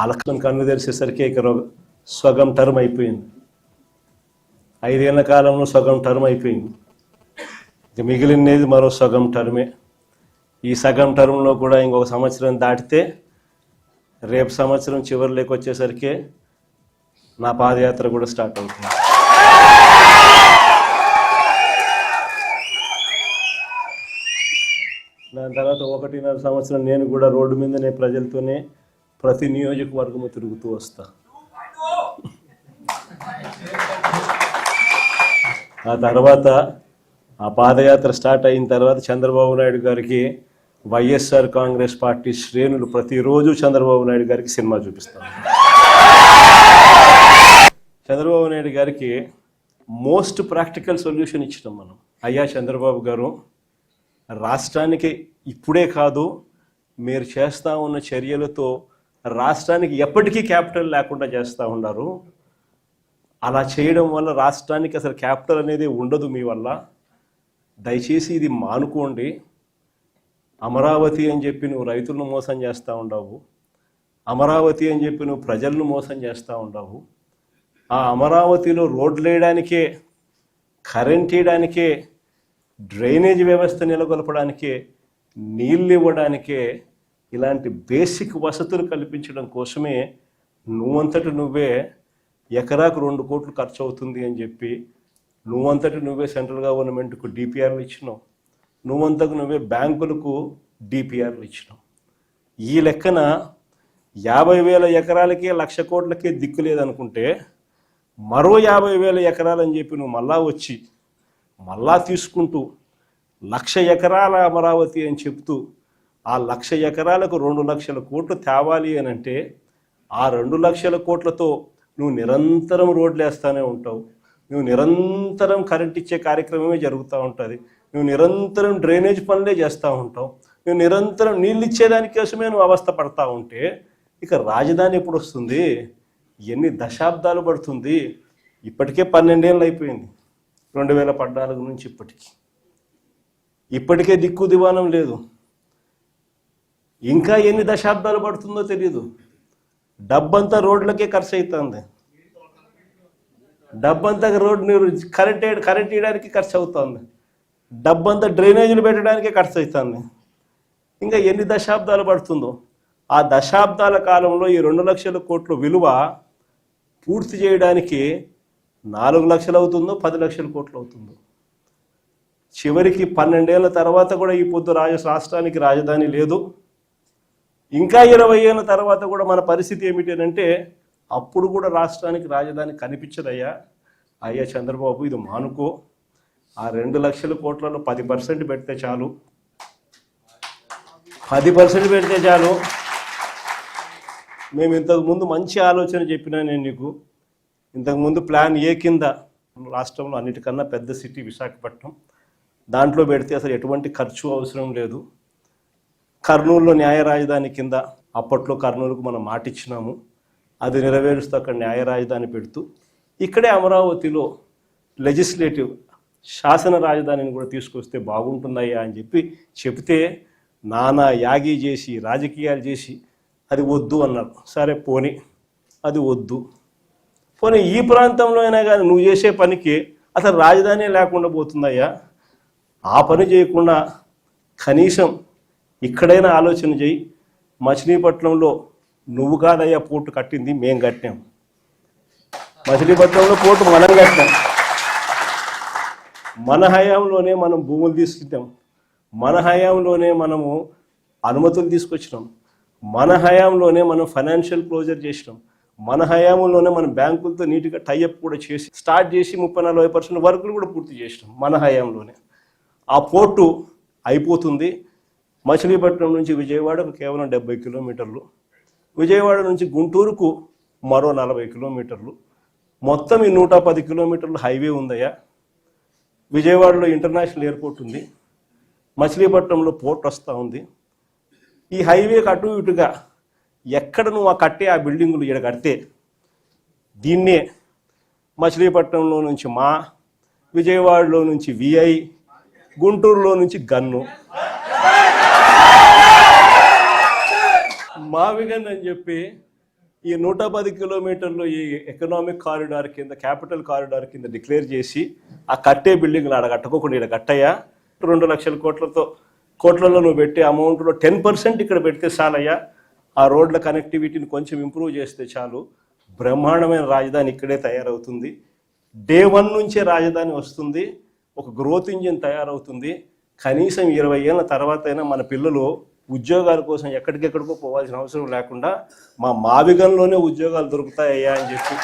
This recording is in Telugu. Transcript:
అలకం కన్ను తెరిచేసరికి ఇక సగం టర్మ్ అయిపోయింది. 5 ఏళ్ల కాలంలో సగం టర్మ్ అయిపోయింది. ఇక మిగిలినది మరో సగం టర్మే. ఈ సగం టర్మ్లో కూడా ఇంకొక సంవత్సరం దాటితే రేపు సంవత్సరం చివరిలోకి వచ్చేసరికి నా పాదయాత్ర కూడా స్టార్ట్ అవుతుంది. దాని తర్వాత 1.5 సంవత్సరం నేను కూడా రోడ్డు మీదనే ప్రజలతోనే ప్రతి నియోజకవర్గము తిరుగుతూ వస్తా. ఆ తర్వాత ఆ పాదయాత్ర స్టార్ట్ అయిన తర్వాత చంద్రబాబు నాయుడు గారికి వైఎస్ఆర్ కాంగ్రెస్ పార్టీ శ్రేణులు ప్రతిరోజు చంద్రబాబు నాయుడు గారికి సినిమా చూపిస్తాం. చంద్రబాబు నాయుడు గారికి మోస్ట్ ప్రాక్టికల్ సొల్యూషన్ ఇచ్చినాం మనం. అయ్యా చంద్రబాబు గారు, రాష్ట్రానికి ఇప్పుడే కాదు, మీరు చేస్తూ ఉన్న చర్యలతో రాష్ట్రానికి ఎప్పటికీ క్యాపిటల్ లేకుండా చేస్తూ ఉన్నారు. అలా చేయడం వల్ల రాష్ట్రానికి అసలు క్యాపిటల్ అనేది ఉండదు మీ వల్ల. దయచేసి ఇది మానుకోండి. అమరావతి అని చెప్పి నువ్వు రైతులను మోసం చేస్తూ ఉండవు, అమరావతి అని చెప్పి నువ్వు ప్రజలను మోసం చేస్తూ ఉండవు. ఆ అమరావతిలో రోడ్లు వేయడానికే, కరెంట్ వేయడానికే, డ్రైనేజ్ వ్యవస్థ నెలకొల్పడానికే, నీళ్ళు ఇవ్వడానికే, ఇలాంటి బేసిక్ వసతులు కల్పించడం కోసమే నువ్వంతటి నువ్వే ఎకరాకు 2 కోట్లు ఖర్చు అవుతుంది అని చెప్పి నువ్వంతటి నువ్వే సెంట్రల్ గవర్నమెంట్కు డిపిఆర్లు ఇచ్చినావు, నువ్వంతకు నువ్వే బ్యాంకులకు డిపిఆర్లు ఇచ్చినావు. ఈ లెక్కన 50,000 ఎకరాలకే 1,00,000 కోట్లకే దిక్కు లేదనుకుంటే మరో 50,000 ఎకరాలని చెప్పి నువ్వు మళ్ళా వచ్చి మళ్ళా తీసుకుంటూ 1,00,000 ఎకరాల అమరావతి అని చెప్తూ ఆ 1,00,000 ఎకరాలకు 2,00,000 కోట్లు తేవాలి అని అంటే ఆ 2,00,000 కోట్లతో నువ్వు నిరంతరం రోడ్లు వేస్తూనే ఉంటావు, నువ్వు నిరంతరం కరెంట్ ఇచ్చే కార్యక్రమమే జరుగుతూ ఉంటుంది, నువ్వు నిరంతరం డ్రైనేజ్ పనులే చేస్తూ ఉంటావు, నువ్వు నిరంతరం నీళ్ళు ఇచ్చేదాని కోసమే నువ్వు అవస్థ పడతా ఉంటే ఇక రాజధాని ఎప్పుడు వస్తుంది? ఎన్ని దశాబ్దాలు పడుతుంది? ఇప్పటికే 12 ఏళ్ళు అయిపోయింది 2014 నుంచి ఇప్పటికే దిక్కు దివానం లేదు. ఇంకా ఎన్ని దశాబ్దాలు పడుతుందో తెలియదు. డబ్బంతా రోడ్లకే ఖర్చు అవుతుంది, డబ్బంతా రోడ్డు కరెంట్ వేయడానికి ఖర్చు అవుతుంది, డబ్బంతా డ్రైనేజీలు పెట్టడానికే ఖర్చు అవుతుంది. ఇంకా ఎన్ని దశాబ్దాలు పడుతుందో. ఆ దశాబ్దాల కాలంలో ఈ 2,00,000 కోట్ల విలువ పూర్తి చేయడానికి 4 లక్షలు అవుతుందో 10 లక్షల కోట్లు అవుతుందో. చివరికి 12 ఏళ్ల తర్వాత కూడా ఈ పొద్దు రాష్ట్రానికి రాజధాని లేదు. ఇంకా 20 ఏళ్ళ తర్వాత కూడా మన పరిస్థితి ఏమిటి అంటే అప్పుడు కూడా రాష్ట్రానికి రాజధాని కనిపించదయ్యా. అయ్యా చంద్రబాబు, ఇది మానుకో. ఆ 2 లక్షల కోట్లలో 10% పెడితే చాలు, 10% పెడితే చాలు. మేము ఇంతకుముందు మంచి ఆలోచన చెప్పినా నేను నీకు. ఇంతకుముందు ప్లాన్ ఏ కింద రాష్ట్రంలో అన్నిటికన్నా పెద్ద సిటీ విశాఖపట్నం, దాంట్లో పెడితే అసలు ఎటువంటి ఖర్చు అవసరం లేదు. కర్నూలులో న్యాయ రాజధాని కింద అప్పట్లో కర్నూలుకు మనం మాట ఇచ్చినాము, అది నెరవేరుస్తూ అక్కడ న్యాయ రాజధాని పెడుతూ ఇక్కడే అమరావతిలో లెజిస్లేటివ్ శాసన రాజధానిని కూడా తీసుకొస్తే బాగుంటుందయ్యా అని చెప్తే నానా యాగి చేసి రాజకీయాలు చేసి అది వద్దు అన్నారు. సరే పోనీ, అది వద్దు. పోనీ ఈ ప్రాంతంలో అయినా కానీ నువ్వు చేసే పనికి అసలు రాజధాని లేకుండా పోతుందయ్యా. ఆ పని చేయకుండా కనీసం ఇక్కడైనా ఆలోచన చేయి. మచిలీపట్నంలో నువ్వు కాదయ్యా పోర్టు కట్టింది, మేం కట్టాం. మచిలీపట్నంలో పోర్టు మనం కట్టాం. మన హయాంలోనే మనం భూములు తీసుకుంటాం, మన హయాంలోనే మనము అనుమతులు తీసుకొచ్చినాం, మన హయాంలోనే మనం ఫైనాన్షియల్ క్లోజర్ చేసినాం, మన హయాంలోనే మనం బ్యాంకులతో నీట్గా టైఅప్ కూడా చేసి స్టార్ట్ చేసి 30-40% వర్కులు కూడా పూర్తి చేసినాం మన హయాంలోనే. ఆ పోర్టు అయిపోతుంది. మచిలీపట్నం నుంచి విజయవాడకు కేవలం 70 కిలోమీటర్లు, విజయవాడ నుంచి గుంటూరుకు మరో 40 కిలోమీటర్లు, మొత్తం ఈ 110 కిలోమీటర్లు హైవే ఉందయ్యా. విజయవాడలో ఇంటర్నేషనల్ ఎయిర్పోర్ట్ ఉంది, మచిలీపట్నంలో పోర్ట్ వస్తూ ఉంది. ఈ హైవేకి అటు ఇటుగా ఎక్కడ నువ్వు ఆ బిల్డింగులు ఇక్కడ కడితే దీన్నే మచిలీపట్నంలో నుంచి విజయవాడలో నుంచి విఐ, గుంటూరులో నుంచి గన్ను, మావిగన్ అని చెప్పి ఈ 110 కిలోమీటర్లు ఈ ఎకనామిక్ కారిడార్ కింద, క్యాపిటల్ కారిడార్ కింద డిక్లేర్ చేసి ఆ కట్టే బిల్డింగ్లు ఆడ కట్టుకోకుండా ఇక్కడ కట్టయ్యా. 2 లక్షల కోట్లలో నువ్వు పెట్టే అమౌంట్లో 10% ఇక్కడ పెడితే చాలయ్యా. ఆ రోడ్ల కనెక్టివిటీని కొంచెం ఇంప్రూవ్ చేస్తే చాలు, బ్రహ్మాండమైన రాజధాని ఇక్కడే తయారవుతుంది. డే 1 నుంచే రాజధాని వస్తుంది, ఒక గ్రోత్ ఇంజిన్ తయారవుతుంది. కనీసం 20 ఏళ్ళ తర్వాత అయినా మన పిల్లలు ఉద్యోగాల కోసం ఎక్కడికెక్కడికో పోవాల్సిన అవసరం లేకుండా మా మావిగంలోనే ఉద్యోగాలు దొరుకుతాయ్యా అని చెప్పి